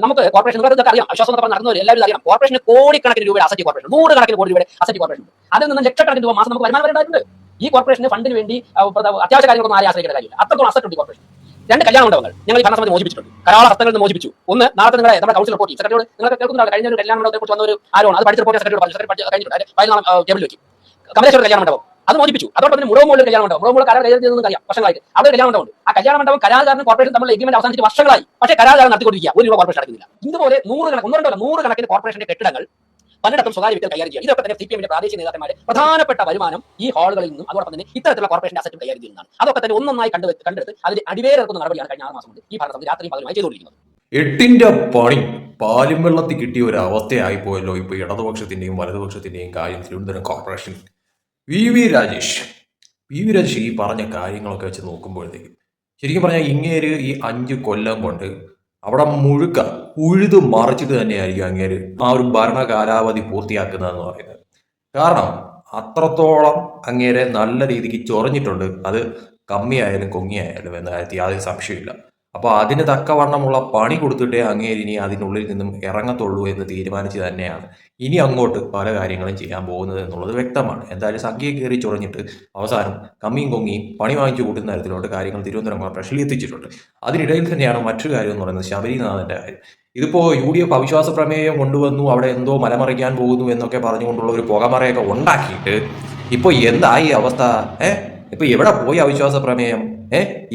നമുക്ക് കോർപ്പറേഷൻ ഇതൊക്കെ അറിയാം, വിശ്വാസം എന്ന് പറഞ്ഞാൽ നടന്നവർ എല്ലാവരും അറിയാം. കോർപ്പറേഷന് കോടിക്കണക്കിന് രൂപയുടെ അസറ്റ് കോർപ്പറേഷൻ, 100 കണക്കിന് കോടി രൂപയുടെ അസറ്റ് കോർപ്പറേഷൻ. അതിൽ നിന്ന് ലക്ഷക്കണക്കിന് രൂപ മാസം നമുക്ക് വരുമാനം വരേണ്ടതുണ്ട്. ഈ കോർപ്പറേഷന് ഫണ്ടിന് വേണ്ടി അത്യാവശ്യ കാര്യങ്ങളൊന്നും ആരെയും ആശ്രയിക്കേണ്ട കാര്യമില്ല. അത്രത്തോളം അസറ്റ് ഉണ്ട് കോർപ്പറേഷൻ. 2 കല്യാണ മണ്ഡപങ്ങൾ ഞങ്ങൾ ഈ ഭരണസമിതി മോചിപ്പിച്ചിട്ടുണ്ട്, കരാള ഹസ്തങ്ങളിൽ നിന്ന് മോചിപ്പിച്ചു. ഒന്ന് നാളത്തെ നിങ്ങളുടെ നമ്മുടെ കൗൺസിൽ റിപ്പോർട്ട് സെക്രട്ടറിയോട് നിങ്ങൾക്ക് കേൾക്കുന്നുണ്ട്. കഴിഞ്ഞ ഒരു കല്യാണ മണ്ഡപത്തെ കുറിച്ച് വന്ന ഒരു ആരോപണം, അത് പഠിച്ച റിപ്പോർട്ട് സെക്രട്ടറി കഴിഞ്ഞിട്ടുണ്ട്. ഫയൽ ടേബിൾ വെക്കും. കമലേശ്വര കല്യാണ മണ്ഡപം അത് മോചിപ്പിച്ചു. അതോടൊപ്പം തന്നെ മുഴവുമുള്ള കല്യാണ മണ്ഡപം, മുഴവുമുള്ള കരാർ ചെയ്തതെന്ന് അറിയാം വർഷങ്ങളായിട്ട്. അവിടെ കല്യാണ മണ്ഡപം ഉണ്ട്. ആ കല്യാണ മണ്ഡപം കരാറുകാരനും കോർപ്പറേഷൻ തമ്മിൽ എഗ്രിമെന്റ് അവസാനിച്ച് വർഷങ്ങളായി. പക്ഷേ കരാറുകാരൻ നടത്തിക്കൊണ്ടിരിക്കുക, 1 രൂപ കോർപ്പറേഷൻ അടക്കുന്നില്ല. ഇതുപോലെ 100 കണക്കിന് കോർപ്പറേഷന്റെ കെട്ടിടങ്ങൾ പലയിടത്തും സ്വകാര്യ വ്യക്തികൾ കൈകാര്യം ചെയ്യുക. ഇതൊക്കെ തന്നെ സിപിഎമ്മിന്റെ പ്രാദേശിക നേതാക്കന്മാരെ പ്രധാനപ്പെട്ട വരുമാനം ഈ ഹാളുകളിൽ നിന്നും അതോടൊപ്പം തന്നെ ഇത്തരത്തിലുള്ള കോർപ്പറേഷൻ അസറ്റ് കൈകാര്യം ചെയ്യുന്നതാണ്. അതൊക്കെ തന്നെ ഒന്നൊന്നായി കണ്ടെടുത്ത് അതിന് അടിവേറിറക്കുന്ന നടപടിയാണ് കഴിഞ്ഞ 6 മാസം കൊണ്ട് ഈ ഭരണസമിതി രാത്രിയും പകലുമായി ചെയ്തുകൊണ്ടിരിക്കുന്നത്. 8ന്റെ പണി പാലും വെള്ളത്തിൽ കിട്ടിയ ഒരു അവസ്ഥയായി പോയല്ലോ ഇപ്പൊ ഇടതുപക്ഷത്തിന്റെയും വലതുപക്ഷത്തിന്റെയും കാര്യം. Thiruvananthapuram corporation V V Rajesh ഈ പറഞ്ഞ കാര്യങ്ങളൊക്കെ വെച്ച് നോക്കുമ്പോഴത്തേക്കും ശരിക്കും പറഞ്ഞാൽ ഇങ്ങേര് ഈ 5 കൊല്ലം കൊണ്ട് അവിടെ മുഴുക്ക ഉഴുതു മറിച്ചിട്ട് തന്നെയായിരിക്കും അങ്ങേര് ആ ഒരു ഭരണ കാലാവധി പൂർത്തിയാക്കുന്നതെന്ന് പറയുന്നത്. കാരണം അത്രത്തോളം അങ്ങേരെ നല്ല രീതിക്ക് ചൊറിഞ്ഞിട്ടുണ്ട്. അത് കമ്മിയായാലും കൊങ്ങിയായാലും എന്ന കാര്യത്തിൽ യാതൊരു സംശയമില്ല. അപ്പോൾ അതിന് തക്കവണ്ണമുള്ള പണി കൊടുത്തിട്ടേ അങ്ങേര് ഇനി അതിനുള്ളിൽ നിന്നും ഇറങ്ങത്തുള്ളൂ എന്ന് തീരുമാനിച്ച് തന്നെയാണ് ഇനി അങ്ങോട്ട് പല കാര്യങ്ങളും ചെയ്യാൻ പോകുന്നത് എന്നുള്ളത് വ്യക്തമാണ്. എന്തായാലും സംഖ്യയെ കയറി ചൊറിഞ്ഞിട്ട് അവസാനം കമ്മിയും കൊങ്ങിയും പണി വാങ്ങിച്ചു കൂട്ടുന്ന തരത്തിലോട്ട് കാര്യങ്ങൾ തിരുവനന്തപുരം കോർപ്പറേഷനിൽ എത്തിച്ചിട്ടുണ്ട്. അതിനിടയിൽ തന്നെയാണ് മറ്റൊരു കാര്യം എന്ന് പറയുന്നത് ശബരിനാഥന്റെ കാര്യം. ഇതിപ്പോ UDF അവിശ്വാസ പ്രമേയം കൊണ്ടുവന്നു, അവിടെ എന്തോ മലമറിക്കാൻ പോകുന്നു എന്നൊക്കെ പറഞ്ഞുകൊണ്ടുള്ള ഒരു പുകമറയൊക്കെ ഉണ്ടാക്കിയിട്ട് ഇപ്പൊ എന്തായി അവസ്ഥ? ഇപ്പൊ എവിടെ പോയി അവിശ്വാസ പ്രമേയം?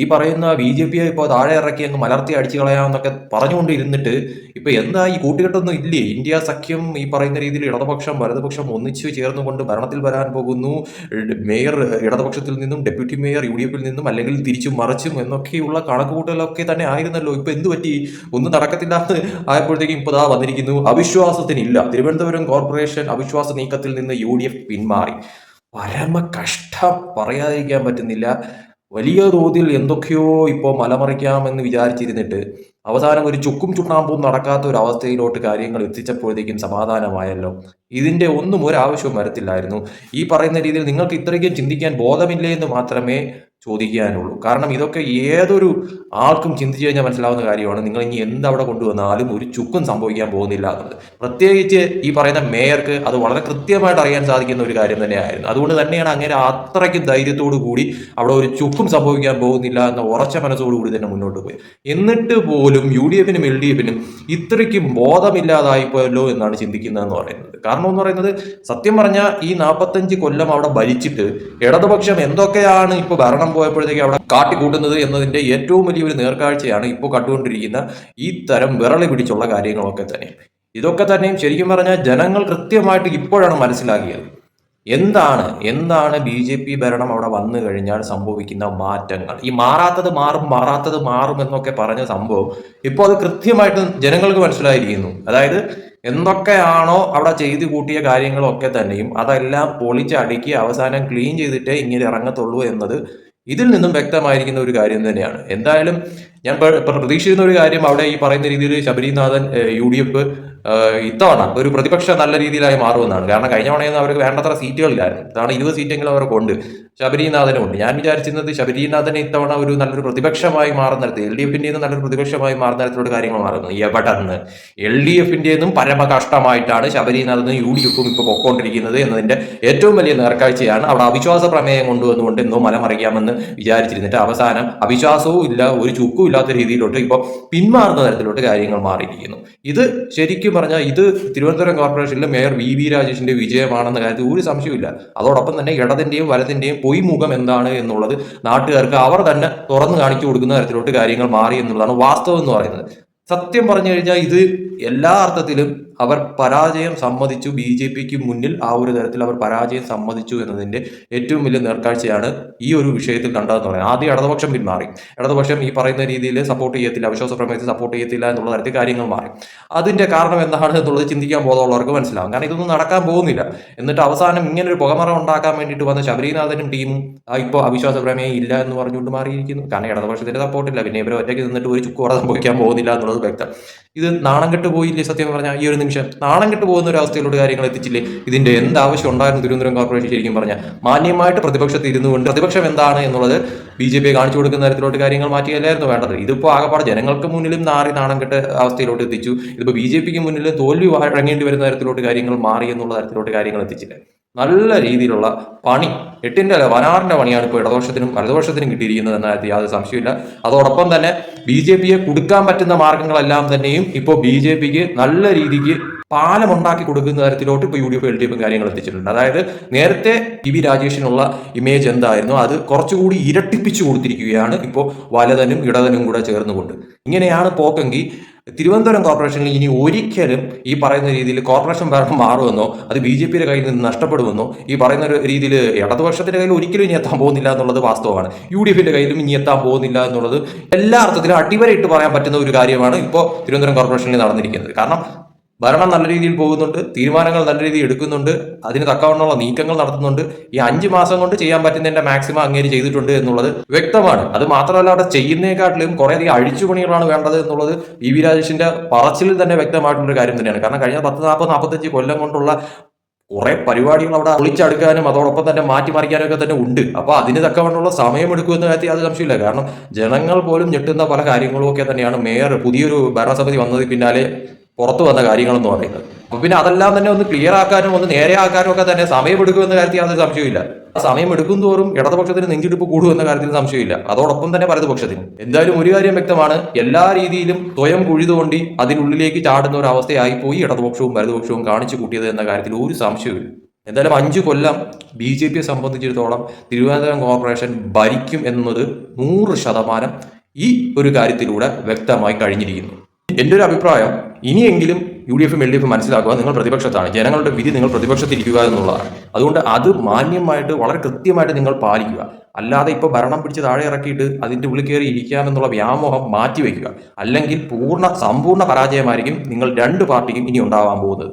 ഈ പറയുന്ന BJP ഇപ്പോൾ താഴെ ഇറക്കി അങ്ങ് മലർത്തി അടിച്ചു കളയാമെന്നൊക്കെ പറഞ്ഞുകൊണ്ടിരുന്നിട്ട് ഇപ്പൊ എന്താ ഈ കൂട്ടുകെട്ടൊന്നും ഇല്ലേ? ഇന്ത്യ സഖ്യം ഈ പറയുന്ന രീതിയിൽ ഇടതുപക്ഷം വലതുപക്ഷം ഒന്നിച്ചു ചേർന്നുകൊണ്ട് ഭരണത്തിൽ വരാൻ പോകുന്നു. മേയർ ഇടതുപക്ഷത്തിൽ നിന്നും ഡെപ്യൂട്ടി മേയർ UDFിൽ നിന്നും അല്ലെങ്കിൽ തിരിച്ചും മറിച്ചും എന്നൊക്കെയുള്ള കണക്കുകൂട്ടലൊക്കെ തന്നെ ആയിരുന്നല്ലോ. ഇപ്പൊ എന്ത് പറ്റി? ഒന്നും നടക്കത്തില്ലാന്ന് ആയപ്പോഴത്തേക്കും ഇപ്പൊ ദാ വന്നിരിക്കുന്നു അവിശ്വാസത്തിനില്ല. തിരുവനന്തപുരം കോർപ്പറേഷൻ അവിശ്വാസ നീക്കത്തിൽ നിന്ന് UDF പിന്മാറി. പരമ കഷ്ടം, പറയാതിരിക്കാൻ പറ്റുന്നില്ല. വലിയ തോതിൽ എന്തൊക്കെയോ ഇപ്പോൾ മലമറിക്കാമെന്ന് വിചാരിച്ചിരുന്നിട്ട് അവസാനം ഒരു ചുക്കും ചുണ്ണാമ്പും നടക്കാത്ത ഒരു അവസ്ഥയിലോട്ട് കാര്യങ്ങൾ എത്തിച്ചപ്പോഴത്തേക്കും സമാധാനമായല്ലോ. ഇതിന്റെ ഒന്നും ഒരാവശ്യവും വരത്തില്ലായിരുന്നു. ഈ പറയുന്ന രീതിയിൽ നിങ്ങൾക്ക് ഇത്രയ്ക്കും ചിന്തിക്കാൻ ബോധമില്ലേ എന്ന് മാത്രമേ ചോദിക്കാനുള്ളൂ. കാരണം ഇതൊക്കെ ഏതൊരു ആൾക്കും ചിന്തിച്ചു കഴിഞ്ഞാൽ മനസ്സിലാവുന്ന കാര്യമാണ്. നിങ്ങൾ ഇനി എന്തവിടെ കൊണ്ടുവന്നാലും ഒരു ചുക്കും സംഭവിക്കാൻ പോകുന്നില്ല എന്നുള്ളത്. പ്രത്യേകിച്ച് ഈ പറയുന്ന മേയർക്ക് അത് വളരെ കൃത്യമായിട്ട് അറിയാൻ സാധിക്കുന്ന ഒരു കാര്യം തന്നെയായിരുന്നു. അതുകൊണ്ട് തന്നെയാണ് അങ്ങനെ അത്രയ്ക്ക് ധൈര്യത്തോടു കൂടി അവിടെ ഒരു ചുക്കും സംഭവിക്കാൻ പോകുന്നില്ല എന്ന ഉറച്ച മനസ്സോടുകൂടി തന്നെ മുന്നോട്ട് പോയി. എന്നിട്ട് പോലും UDFിനും LDFിനും ഇത്രയ്ക്കും ബോധമില്ലാതായിപ്പോയല്ലോ എന്നാണ് ചിന്തിക്കുന്നതെന്ന് പറയുന്നത്. കാരണം എന്ന് പറയുന്നത് സത്യം പറഞ്ഞാൽ ഈ 45 കൊല്ലം അവിടെ ഭരിച്ചിട്ട് ഇടതുപക്ഷം എന്തൊക്കെയാണ് ഇപ്പോൾ ഭരണം പോയപ്പോഴത്തേക്ക് അവിടെ കാട്ടിക്കൂട്ടുന്നത് എന്നതിന്റെ ഏറ്റവും വലിയൊരു നേർക്കാഴ്ചയാണ് ഇപ്പോൾ കണ്ടുകൊണ്ടിരിക്കുന്ന ഈ തരം വിറളി പിടിച്ചുള്ള കാര്യങ്ങളൊക്കെ തന്നെ. ഇതൊക്കെ തന്നെയും ശരിക്കും പറഞ്ഞാൽ ജനങ്ങൾ കൃത്യമായിട്ട് ഇപ്പോഴാണ് മനസ്സിലാക്കിയത് എന്താണ് BJP ഭരണം അവിടെ വന്നു കഴിഞ്ഞാൽ സംഭവിക്കുന്ന മാറ്റങ്ങൾ. ഈ മാറാത്തത് മാറും എന്നൊക്കെ പറഞ്ഞ സംഭവം ഇപ്പോൾ അത് കൃത്യമായിട്ട് ജനങ്ങൾക്ക് മനസ്സിലായിരിക്കുന്നു. അതായത് എന്തൊക്കെയാണോ അവിടെ ചെയ്തു കൂട്ടിയ കാര്യങ്ങളൊക്കെ തന്നെയും അതെല്ലാം പൊളിച്ചടുക്കി അവസാനം ക്ലീൻ ചെയ്തിട്ടേ ഇങ്ങനെ ഇറങ്ങത്തുള്ളൂ എന്നത് ഇതിൽ നിന്നും വ്യക്തമായിരിക്കുന്ന ഒരു കാര്യം തന്നെയാണ്. എന്തായാലും ഞാൻ പ്രതീക്ഷിക്കുന്ന ഒരു കാര്യം, അവിടെ ഈ പറയുന്ന രീതിയിൽ ശബരിനാഥൻ UDF ഇത്തവണ ഒരു പ്രതിപക്ഷ നല്ല രീതിയിലായി മാറുമെന്നാണ്. കാരണം കഴിഞ്ഞ തവണയൊന്നും അവർക്ക് വേണ്ടത്ര സീറ്റുകളില്ലായിരുന്നു. ഇത്തവണ 20 സീറ്റെങ്കിലും അവർക്കുണ്ട്, ശബരിനാഥനും ഉണ്ട്. ഞാൻ വിചാരിച്ചിരുന്നത് ശബരിനാഥന് ഇത്തവണ ഒരു നല്ലൊരു പ്രതിപക്ഷമായി മാറുന്ന തരത്തിൽ LDFിന്റെ നല്ലൊരു പ്രതിപക്ഷമായി മാറുന്ന തരത്തിലുള്ള കാര്യങ്ങൾ മാറുന്നു. എവിടെന്ന് LDFിന്റെന്നും പരമ കഷ്ടമായിട്ടാണ് ശബരിനാഥനും UDFും ഇപ്പൊ പൊക്കോണ്ടിരിക്കുന്നത് എന്നതിന്റെ ഏറ്റവും വലിയ നേർക്കാഴ്ചയാണ്. അവിടെ അവിശ്വാസ പ്രമേയം കൊണ്ടുവന്നുകൊണ്ട് എന്തോ മലമറിക്കാമെന്ന് വിചാരിച്ചിരുന്നിട്ട് അവസാനം അവിശ്വാസവും ഇല്ല, ഒരു ചുക്കും ഇല്ലാത്ത രീതിയിലോട്ട് ഇപ്പൊ പിന്മാറുന്ന തരത്തിലോട്ട് കാര്യങ്ങൾ മാറിയിരിക്കുന്നു. ഇത് ശരിക്കും പറഞ്ഞാൽ ഇത് തിരുവനന്തപുരം കോർപ്പറേഷനിലെ മേയർ വി രാജേഷിന്റെ വിജയമാണെന്ന കാര്യത്തിൽ ഒരു സംശയമില്ല. അതോടൊപ്പം തന്നെ ഇടതിന്റെയും വലതിന്റെയും പൊയ്മുഖം എന്താണ് എന്നുള്ളത് നാട്ടുകാർക്ക് അവർ തന്നെ തുറന്നു കാണിച്ചു കൊടുക്കുന്ന തരത്തിലോട്ട് കാര്യങ്ങൾ മാറി എന്നുള്ളതാണ് വാസ്തവം എന്ന് പറയുന്നത്. സത്യം പറഞ്ഞു കഴിഞ്ഞാൽ ഇത് എല്ലാ അർത്ഥത്തിലും അവർ പരാജയം സമ്മതിച്ചു. BJPക്ക് മുന്നിൽ ആ ഒരു തരത്തിൽ അവർ പരാജയം സമ്മതിച്ചു എന്നതിന്റെ ഏറ്റവും വലിയ നേർക്കാഴ്ചയാണ് ഈ ഒരു വിഷയത്തിൽ കണ്ടതെന്ന് പറയാം. ആദ്യം ഇടതുപക്ഷം പിന്മാറി, ഇടതുപക്ഷം ഈ പറയുന്ന രീതിയിൽ സപ്പോർട്ട് ചെയ്യത്തില്ല, അവിശ്വാസ പ്രമേയത്തെ സപ്പോർട്ട് ചെയ്യത്തില്ല എന്നുള്ള തരത്തിൽ കാര്യങ്ങൾ മാറി. അതിന്റെ കാരണം എന്താണ് എന്നുള്ളത് ചിന്തിക്കാൻ ബോധമുള്ളവർക്ക് മനസ്സിലാവും. കാരണം ഇതൊന്നും നടക്കാൻ പോകുന്നില്ല. എന്നിട്ട് അവസാനം ഇങ്ങനെ ഒരു പുകമറ ഉണ്ടാക്കാൻ വേണ്ടിയിട്ട് വന്ന ശബരിനാഥനും ടീമും ഇപ്പോൾ അവിശ്വാസ പ്രമേയം ഇല്ല എന്ന് പറഞ്ഞുകൊണ്ട് മാറിയിരിക്കുന്നു. കാരണം ഇടതുപക്ഷത്തിന്റെ സപ്പോർട്ടില്ല. പിന്നെ ഇവരെ ഒറ്റയ്ക്ക് നിന്നിട്ട് ഒരു ചുക്കോടെ സംഭവിക്കാൻ പോകുന്നില്ല എന്നുള്ളത് വ്യക്തം. ഇത് നാണം കെട്ട് പോയില്ലേ? സത്യം പറഞ്ഞാൽ ഈ ഒരു നിമിഷം നാണം കെട്ട് പോകുന്ന ഒരു അവസ്ഥയിലോട്ട് കാര്യങ്ങൾ എത്തിച്ചില്ലേ? ഇതിന്റെ എന്ത് ആവശ്യം ഉണ്ടായിരുന്നു തിരുവനന്തപുരം കോർപ്പറേഷൻ? ശരിക്കും പറഞ്ഞാൽ മാന്യമായിട്ട് പ്രതിപക്ഷത്ത് ഇരുന്നുകൊണ്ട് പ്രതിപക്ഷം എന്താണ് എന്നുള്ളത് BJP കാണിച്ചു കൊടുക്കുന്ന തരത്തിലോട്ട് കാര്യങ്ങൾ മാറ്റിയല്ലായിരുന്നു വേണ്ടത്. ഇതിപ്പോ ആകപ്പാട് ജനങ്ങൾക്ക് മുന്നിലും നാണം കെട്ട അവസ്ഥയിലോട്ട് എത്തിച്ചു. ഇതിപ്പോ BJPക്ക് മുന്നിലും തോൽവി വഴങ്ങേണ്ടി വരുന്ന തരത്തിലോട്ട് കാര്യങ്ങൾ മാറി എന്നുള്ള തരത്തിലോട്ട് കാര്യങ്ങൾ എത്തിച്ചില്ല. നല്ല രീതിയിലുള്ള പണി, 8ന്റെ അല്ല 16ന്റെ പണിയാണ് ഇപ്പോൾ ഇടതുപക്ഷത്തിനും വലതുപക്ഷത്തിനും കിട്ടിയിരിക്കുന്നത് എന്ന കാര്യത്തിൽ യാതൊരു സംശയമില്ല. അതോടൊപ്പം തന്നെ BJPയെ കൊടുക്കാൻ പറ്റുന്ന മാർഗങ്ങളെല്ലാം തന്നെയും ഇപ്പോൾ BJPക്ക് നല്ല രീതിക്ക് പാലമുണ്ടാക്കി കൊടുക്കുന്ന തരത്തിലോട്ട് ഇപ്പോൾ UDF LDF കാര്യങ്ങൾ എത്തിച്ചിട്ടുണ്ട്. അതായത് നേരത്തെ PV രാജേഷിനുള്ള ഇമേജ് എന്തായിരുന്നു അത് കുറച്ചുകൂടി ഇരട്ടിപ്പിച്ചു കൊടുത്തിരിക്കുകയാണ് ഇപ്പോൾ വലതനും ഇടതനും കൂടെ ചേർന്നുകൊണ്ട്. ഇങ്ങനെയാണ് പോക്കെങ്കിൽ തിരുവനന്തപുരം കോർപ്പറേഷനിൽ ഇനി ഒരിക്കലും ഈ പറയുന്ന രീതിയിൽ കോർപ്പറേഷൻ ഭരണം മാറുമെന്നോ അത് BJPയുടെ കയ്യിൽ നിന്ന് നഷ്ടപ്പെടുമെന്നോ ഈ പറയുന്ന ഒരു രീതിയിൽ ഇടതുപക്ഷത്തിന്റെ കയ്യിൽ ഒരിക്കലും ഇനി എത്താൻ പോകുന്നില്ല എന്നുള്ളത് വാസ്തവമാണ്. UDFന്റെ കയ്യിലും ഇനി എത്താൻ പോകുന്നില്ല എന്നുള്ളത് എല്ലാ അർത്ഥത്തിലും അടിവരയിട്ട് പറയാൻ പറ്റുന്ന ഒരു കാര്യമാണ് ഇപ്പോൾ തിരുവനന്തപുരം കോർപ്പറേഷനിൽ നടന്നിരിക്കുന്നത്. കാരണം ഭരണം നല്ല രീതിയിൽ പോകുന്നുണ്ട്, തീരുമാനങ്ങൾ നല്ല രീതിയിൽ എടുക്കുന്നുണ്ട്, അതിന് തക്കവണ്ണമുള്ള നീക്കങ്ങൾ നടത്തുന്നുണ്ട്. ഈ 5 മാസം കൊണ്ട് ചെയ്യാൻ പറ്റുന്നതിന്റെ മാക്സിമം അങ്ങേര് ചെയ്തിട്ടുണ്ട് എന്നുള്ളത് വ്യക്തമാണ്. അത് മാത്രമല്ല അവിടെ ചെയ്യുന്നതിനെക്കാട്ടിലും കുറേയധികം അഴിച്ചുപണികളാണ് വേണ്ടത് എന്നുള്ളത് PV രാജേഷിന്റെ പറച്ചിലിൽ തന്നെ വ്യക്തമായിട്ടുള്ള കാര്യം തന്നെയാണ്. കാരണം കഴിഞ്ഞ 40-45 കൊല്ലം കൊണ്ടുള്ള കുറെ പരിപാടികൾ അവിടെ ഒളിച്ചടുക്കാനും അതോടൊപ്പം തന്നെ മാറ്റിമറിക്കാനും ഒക്കെ തന്നെ ഉണ്ട്. അപ്പൊ അതിന് തക്കവണ്ണമുള്ള സമയമെടുക്കുമെന്ന കാര്യത്തിൽ അത് സംശയമില്ല. കാരണം ജനങ്ങൾ പോലും ഞെട്ടുന്ന പല കാര്യങ്ങളും ഒക്കെ തന്നെയാണ് മേയർ പുതിയൊരു ഭരണസമിതി വന്നതിന് പിന്നാലെ പുറത്തു വന്ന കാര്യങ്ങളെന്ന് പറയുന്നത്. അപ്പൊ പിന്നെ അതെല്ലാം തന്നെ ഒന്ന് ക്ലിയർ ആക്കാനും ഒന്ന് നേരെയാക്കാനും ഒക്കെ തന്നെ സമയമെടുക്കുമെന്ന കാര്യത്തിൽ യാതൊരു സംശയമില്ല. സമയം എടുക്കും തോറും ഇടതുപക്ഷത്തിന് നെഞ്ചിടിപ്പ് കൂടുമെന്ന കാര്യത്തിൽ സംശയമില്ല. അതോടൊപ്പം തന്നെ വലതുപക്ഷത്തിന്. എന്തായാലും ഒരു കാര്യം വ്യക്തമാണ്, എല്ലാ രീതിയിലും സ്വയം കുഴിതുകൊണ്ടി അതിനുള്ളിലേക്ക് ചാടുന്ന ഒരു അവസ്ഥയായി പോയി ഇടതുപക്ഷവും വലതുപക്ഷവും കാണിച്ചു കൂട്ടിയത് എന്ന കാര്യത്തിൽ ഒരു സംശയമില്ല. എന്തായാലും 5 കൊല്ലം BJPയെ സംബന്ധിച്ചിടത്തോളം തിരുവനന്തപുരം കോർപ്പറേഷൻ ഭരിക്കും എന്നത് 100% ഈ ഒരു കാര്യത്തിലൂടെ വ്യക്തമായി കഴിഞ്ഞിരിക്കുന്നു. എൻ്റെ ഒരു അഭിപ്രായം, ഇനിയെങ്കിലും UDFും LDFും മനസ്സിലാക്കുക, നിങ്ങൾ പ്രതിപക്ഷത്താണ്, ജനങ്ങളുടെ വിധി നിങ്ങൾ പ്രതിപക്ഷത്തിരിക്കുക എന്നുള്ളതാണ്. അതുകൊണ്ട് അത് മാന്യമായിട്ട് വളരെ കൃത്യമായിട്ട് നിങ്ങൾ പാലിക്കുക. അല്ലാതെ ഇപ്പോൾ ഭരണം പിടിച്ച് താഴെ ഇറക്കിയിട്ട് അതിൻ്റെ ഉള്ളിൽ കയറി ഇരിക്കാമെന്നുള്ള വ്യാമോഹം മാറ്റിവെക്കുക. അല്ലെങ്കിൽ സമ്പൂർണ്ണ പരാജയമായിരിക്കും നിങ്ങൾ 2 പാർട്ടിക്കും ഇനി ഉണ്ടാവാൻ പോകുന്നത്.